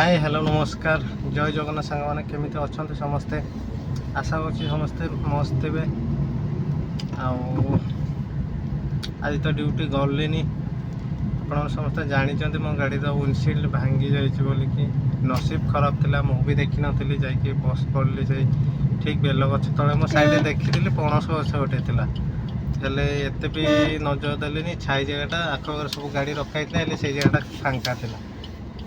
Hi hello नमस्कार जय जगन्नाथ सांग मैंने केमी अच्छा समस्ते आशा कर समस्ते मस्त थे आज तो ड्यूटी गलिनी आप समस्त जानते मो गाड़ी विंडशील्ड भांगी जाइए नसीब खराब थी मुझे देखी नी जा बस पड़ली से ठीक बेल गछ तले मो साइड देखी पणस गछ गोटे थी हेले एत भी नजर देनी छाई जगह आखपाख सब गाड़ी रखाई से जगह फांका था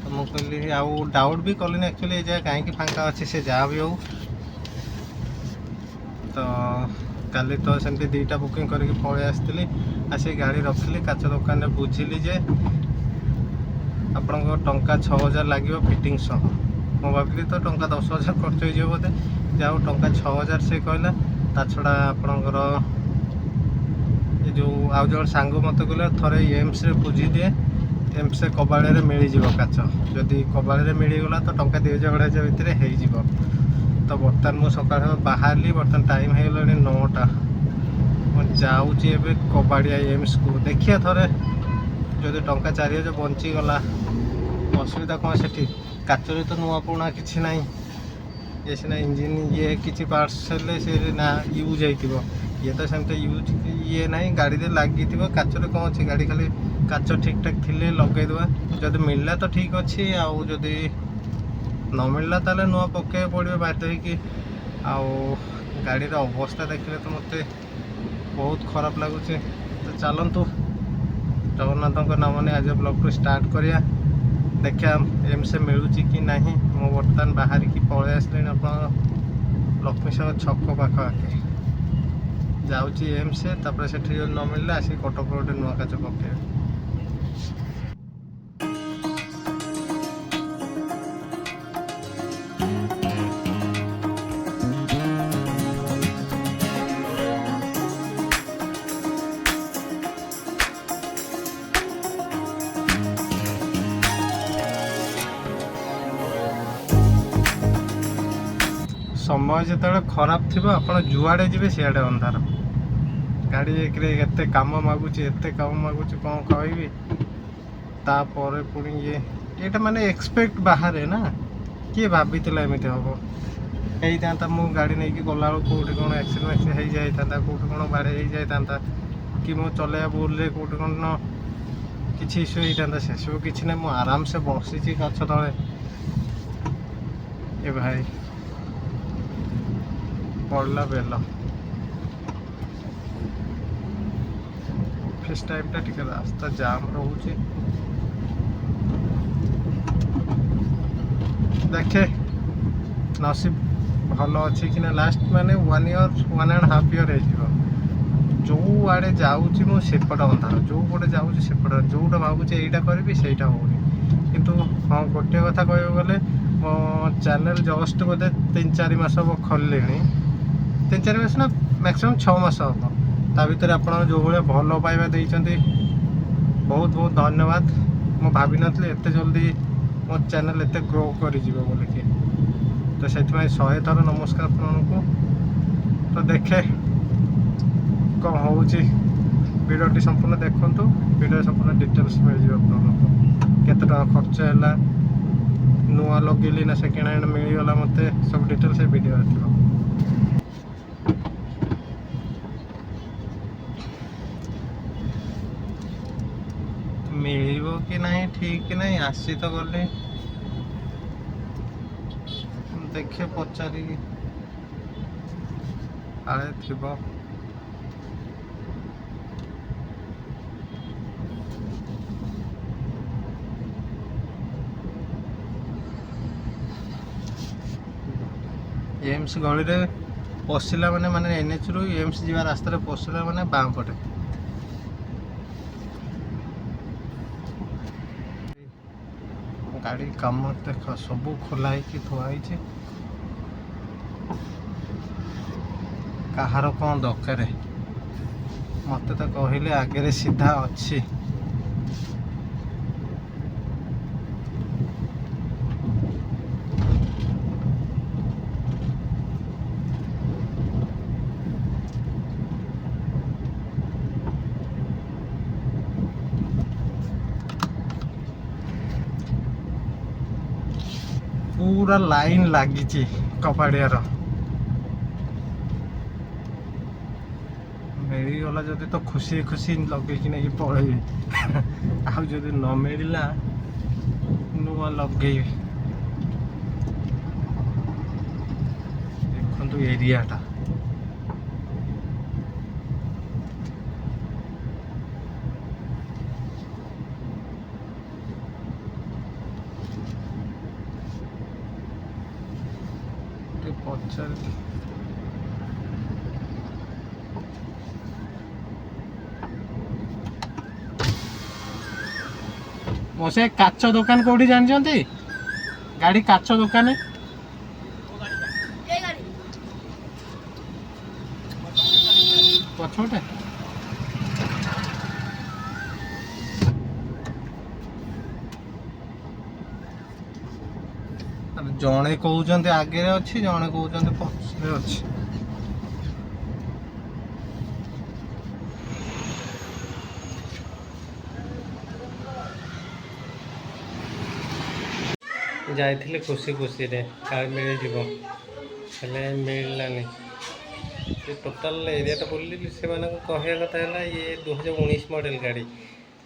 तो मुझे कहली आउ डाउट भी कलिनी एक्चुअली ये जगह कहीं फांका अच्छे से जहाँ भी हो तो काली तो सेमती दुईटा बुकिंग करके पलि आसती आसी गाड़ी रखिली काच दुकान में बुझिली जे आपन टंका 6000 लगे फिटिंग सह मु भाविली तो टंका 10,000 खर्च हो बोधे जाओ टंका 6000 से कहला ता छड़ा आपणकर ये जो आउ जन सांग मत कहला थरे एम्स रे बुझी दिए एम्स कबाड़े मिलଯିव काच जदि कबाड़े मिलगला तो टंका 2,000 भितर हो तो बर्तमान मुझे सका बाहर बर्तमान टाइम हो गला 9टा मुझे कबाड़िया एम्स को देखिए थरे जदि टंका 4,000 बंचीगला असुविधा कौन से काचर तो नुआ पुणा कि ना ये सीना इंजिन ये किसी पार्ट्स से ना यूज हो ये तो सेमती यूज ये ना गाड़ी लगी काचर कौन अच्छे गाड़ी खाली काच ठीक ठाक थी लगेदेवा जदि मिलला तो ठीक अच्छे आउ जदि न मिलला ताले नुआ पके पड़े बाध्य कि गाड़ीर अवस्था देखिले तो मत बहुत खराब लगुच तो चलतु जगन्नाथ नाम ने आज ब्लॉग टू स्टार्ट करिया देखा एम से मिलूँ कि ना मु बर्तमान बाहर की पलि आसली आप लक्ष्मी सागर छक पाखे जाऊँगी एम से तापर से न मिलला आसिक कटक गोटे नुआ काच पके समय जो खराब थी आप जुआड़े जी सियाड़े अंधार गाड़ी एक कम मागुच एत कम मागुच कौन कहबी तापर पुणी ये माने एक्सपेक्ट बाहर ना किए भाभी एमती हम होता मु गाड़ी नहीं कि गला कौटे कौन एक्सीडेंट हो जाता कौटे कौन बाड़े हो जाता कि मो चलैया बुले कौटे कौन किसी इश्यू होता से सब किसी ना मुझे आराम से बसी गछ तले ए भाई पड़ला बेल ऑफिस टाइम टा टिके रास्ता जाम रोचे देखे नसीब भल अच्छी कि ना लास्ट माने 1 ईयर 1.5 ईयर हो जो आड़े जाऊँगी मुझेपट अंधार जो पटे जाऊँगी सेपट जोटा भावुँ यहीटा करी सहीटा होनी किंतु हाँ गोटे कथा कह गले मो चैनल जस्ट बोधे 3-4 मास हम खोलि 3-4 मास ना मैक्सिमम 6 मास हम ता भर आप जो भाई भल पाइबा देते बहुत बहुत धन्यवाद मु भावी नी एत जल्दी मो चैनल एत ग्रो कर बोलिकी तो से 100 थर नमस्कार आपको तो देखे कौन हो वीडियो संपूर्ण देखु वीडियो संपूर्ण डिटेल्स मिल जाए केते टका खर्च है नुआ लगेली ना सेकेंड हैंड मिलगला मत सब डिटेल्स से वीडियो आसो मिल कि नहीं ठीक नहीं आसी तो गली देखे पचारि आए थी एम्स गली रे पशिला माने एनएच रु एम्स जीवा रास्ता पशिला माने बाम पटे गाड़ी काम देख सब खोला थुआई कहार कौन दरकार मत तो कहले आगे सीधा अच्छी पूरा लाइन लगी कपाड़ियार मिलगला जदि तो खुशी खुशी लगे नहीं पलैबी आउ जदि न मिलला नुआ लगे देखु एरियाटा पचार मोसे काच दुकान कौटी जानते गाड़ी काच दुकान पछोटे जड़े कहते आगे अच्छी जड़े कहते पछे अच्छी जाइए खुशी खुशी रे कार मिल मिललानी टोटाल एरियाटा बुल्ली से कहवा कथा है ये 2019 मॉडल गाड़ी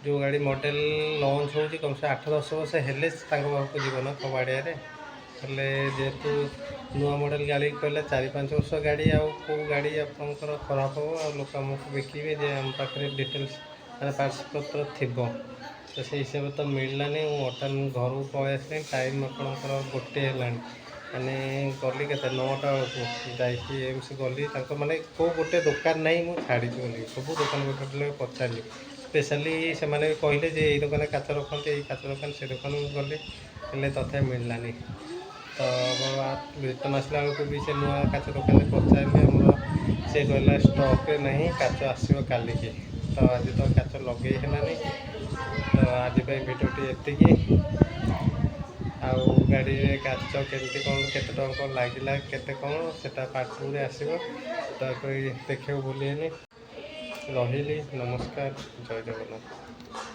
जो गाड़ी मॉडल लॉन्च हो कम से 8-10 वर्ष हेले पाखक जीव ना कबाड़िया जेहेतु नुआ मॉडल गाड़ी कहले 4-5 वर्ष गाड़ी आउ गाड़ी आपंकर खराब हो आ लोक आमको बिके जे आम पाखे डिटेल्स मैंने पार्ट्स पत्र थी तो से हिसाब तो मिललानी वर्तमान घर को पलि आस टाइम आपंकर गोटे है मैंने गली के 9टा बेलू एमसी गली माने कौ गोटे दुकान ना मुझे छाड़ी गली सब दुकान गोटे पचारि स्पेशली से कहले जे ये दुकान काच रखते काच दुकान से दुकान गली हेल्ले तथा मिललानी तो रिटर्न आसला बेलू भी से नुआ काच दुकान पचारे आम से कहला स्टक नहीं काच आसो काली की तो आज तो काच लगे है तो आज भिडियोटी एति आउ गाड़ी काच केमती कौन केते टंका लगिला केते कौन सेटा पार्ट 2 रे आसीबो तो देखियो भूलिएनि रहिली नमस्कार जय जगन्नाथ।